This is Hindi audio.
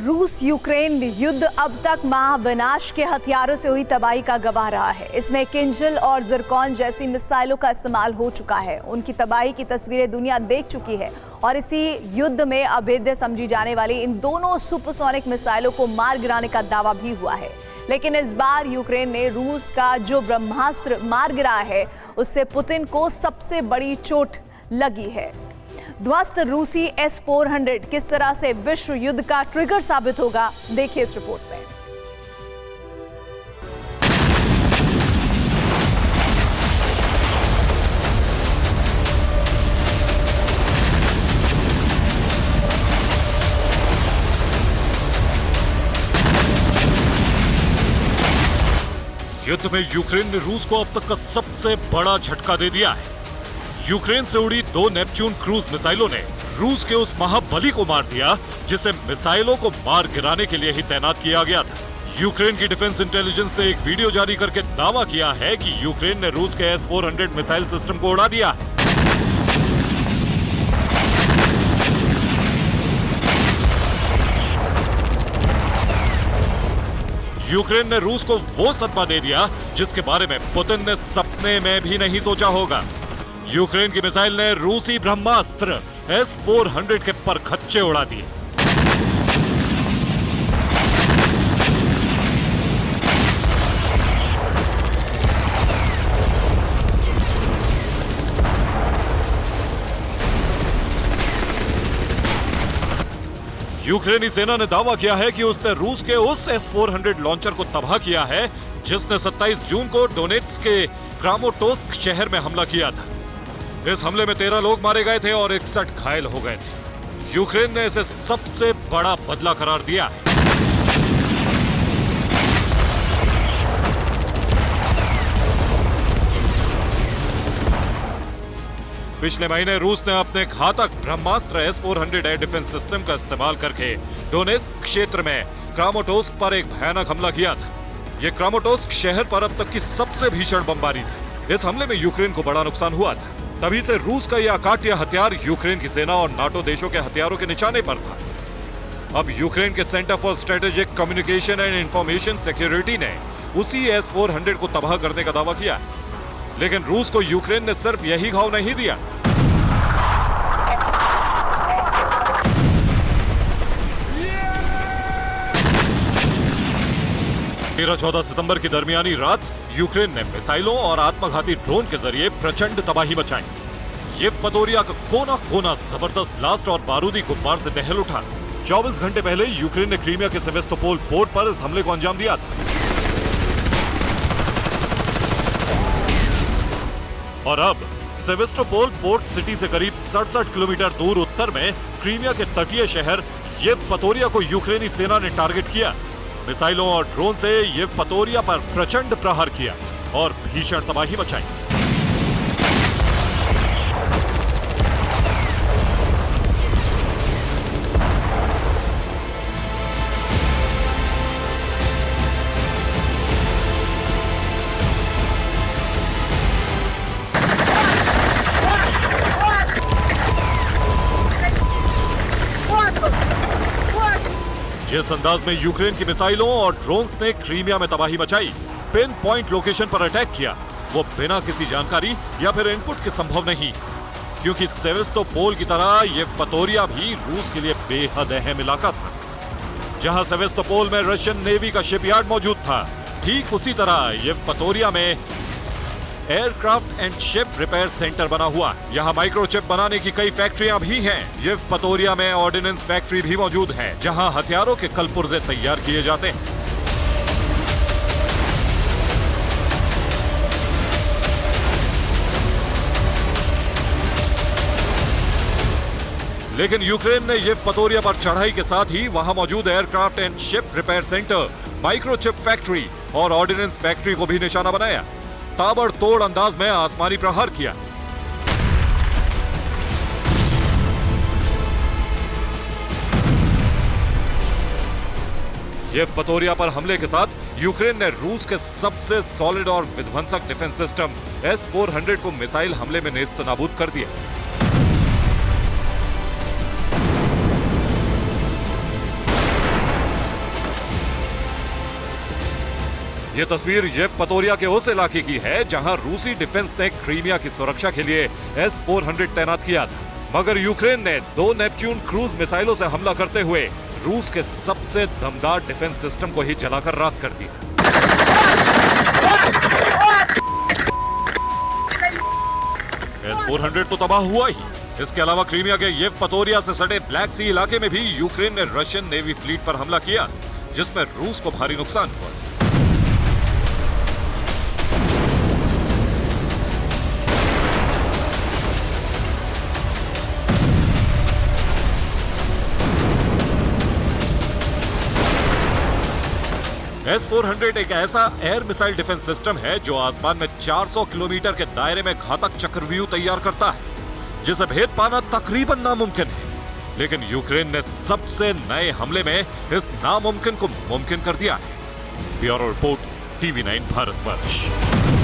रूस यूक्रेन युद्ध अब तक महाविनाश के हथियारों से हुई तबाही का गवाह रहा है। इसमें किंजल और ज़िरकॉन जैसी मिसाइलों का इस्तेमाल हो चुका है। उनकी तबाही की तस्वीरें दुनिया देख चुकी है और इसी युद्ध में अभेद्य समझी जाने वाली इन दोनों सुपरसोनिक मिसाइलों को मार गिराने का दावा भी हुआ है। लेकिन इस बार यूक्रेन ने रूस का जो ब्रह्मास्त्र मार गिराया है, उससे पुतिन को सबसे बड़ी चोट लगी है। ध्वस्त रूसी S-400 किस तरह से विश्व युद्ध का ट्रिगर साबित होगा, देखिए इस रिपोर्ट में। युद्ध में यूक्रेन ने रूस को अब तक का सबसे बड़ा झटका दे दिया है। यूक्रेन से उड़ी 2 नेपच्यून क्रूज मिसाइलों ने रूस के उस महाबली को मार दिया जिसे मिसाइलों को मार गिराने के लिए ही तैनात किया गया था। यूक्रेन की डिफेंस इंटेलिजेंस ने एक वीडियो जारी करके दावा किया है कि यूक्रेन ने रूस के S-400 मिसाइल सिस्टम को उड़ा दिया है। यूक्रेन ने रूस को वो सदमा दे दिया जिसके बारे में पुतिन ने सपने में भी नहीं सोचा होगा। यूक्रेन की मिसाइल ने रूसी ब्रह्मास्त्र S-400 के परखच्चे उड़ा दिए। यूक्रेनी सेना ने दावा किया है कि उसने रूस के उस S-400 लॉन्चर को तबाह किया है जिसने 27 जून को डोनेट्स्क के क्रामाटोर्स्क शहर में हमला किया था। इस हमले में 13 लोग मारे गए थे और 61 घायल हो गए थे। यूक्रेन ने इसे सबसे बड़ा बदला करार दिया है। पिछले महीने रूस ने अपने घातक ब्रह्मास्त्र S-400 एयर डिफेंस सिस्टम का इस्तेमाल करके डोनेट्स्क क्षेत्र में क्रामाटोर्स्क पर एक भयानक हमला किया था। यह क्रामाटोर्स्क शहर पर अब तक की सबसे भीषण बमबारी थी। इस हमले में यूक्रेन को बड़ा नुकसान हुआ था। तभी से रूस का यह अकाट्य हथियार यूक्रेन की सेना और नाटो देशों के हथियारों के निशाने पर था। अब यूक्रेन के centre for strategic communication and information security ने उसी S-400 को तबाह करने का दावा किया। लेकिन रूस को यूक्रेन ने सिर्फ यही घाव नहीं दिया। तेरह 14 सितंबर की दरमियानी रात यूक्रेन ने मिसाइलों और आत्मघाती ड्रोन के जरिए प्रचंड तबाही मचाई। येवपतोरिया का कोना कोना जबरदस्त ब्लास्ट और बारूदी गुब्बार से दहल उठा। 24 घंटे पहले यूक्रेन ने क्रीमिया के सेवेस्तोपोल पोर्ट पर इस हमले को अंजाम दिया था। और अब सेवेस्तोपोल पोर्ट सिटी से करीब 67 किलोमीटर दूर उत्तर में क्रीमिया के तटीय शहर येवपतोरिया को यूक्रेनी सेना ने टारगेट किया। मिसाइलों और ड्रोन से येवपतोरिया पर प्रचंड प्रहार किया और भीषण तबाही मचाई। जिस अंदाज में यूक्रेन की मिसाइलों और ड्रोन्स ने क्रीमिया में तबाही मचाई, पिन पॉइंट लोकेशन पर अटैक किया, वो बिना किसी जानकारी या फिर इनपुट के संभव नहीं, क्योंकि सेवेस्तोपोल की तरह येवपतोरिया भी रूस के लिए बेहद अहम इलाका था। जहां सेवेस्तोपोल में रशियन नेवी का शिपयार्ड मौजूद था, ठीक उसी तरह येवपतोरिया में aircraft and ship repair centre बना हुआ। यहाँ माइक्रोचिप बनाने की कई फैक्ट्रियां भी हैं। येवपतोरिया में ऑर्डिनेंस फैक्ट्री भी मौजूद है, जहां हथियारों के कलपुर्जे तैयार किए जाते हैं। लेकिन यूक्रेन ने येवपतोरिया पर चढ़ाई के साथ ही वहां मौजूद aircraft and ship repair centre, microchip factory और ऑर्डिनेंस फैक्ट्री को भी निशाना बनाया। ताबड़तोड़ अंदाज में आसमानी प्रहार किया। येवपतोरिया पर हमले के साथ यूक्रेन ने रूस के सबसे सॉलिड और विध्वंसक डिफेंस सिस्टम S-400 को मिसाइल हमले में नेस्तनाबूद कर दिया। ये तस्वीर येवपतोरिया के उस इलाके की है जहां रूसी डिफेंस ने क्रीमिया की सुरक्षा के लिए S-400 तैनात किया था, मगर यूक्रेन ने 2 नेपच्यून क्रूज मिसाइलों से हमला करते हुए रूस के सबसे दमदार डिफेंस सिस्टम को ही जलाकर राख कर दिया। S-400 तो तबाह हुआ ही। इसके अलावा क्रीमिया के येवपतोरिया से सटे ब्लैक सी इलाके में भी यूक्रेन ने रशियन नेवी फ्लीट पर हमला किया, जिसमें रूस को भारी नुकसान हुआ। S-400 एक ऐसा एयर मिसाइल डिफेंस सिस्टम है जो आसमान में 400 किलोमीटर के दायरे में घातक चक्रव्यूह तैयार करता है, जिसे भेद पाना तकरीबन नामुमकिन है। लेकिन यूक्रेन ने सबसे नए हमले में इस नामुमकिन को मुमकिन कर दिया है। Bureau report, TV9 Bharatvarsh.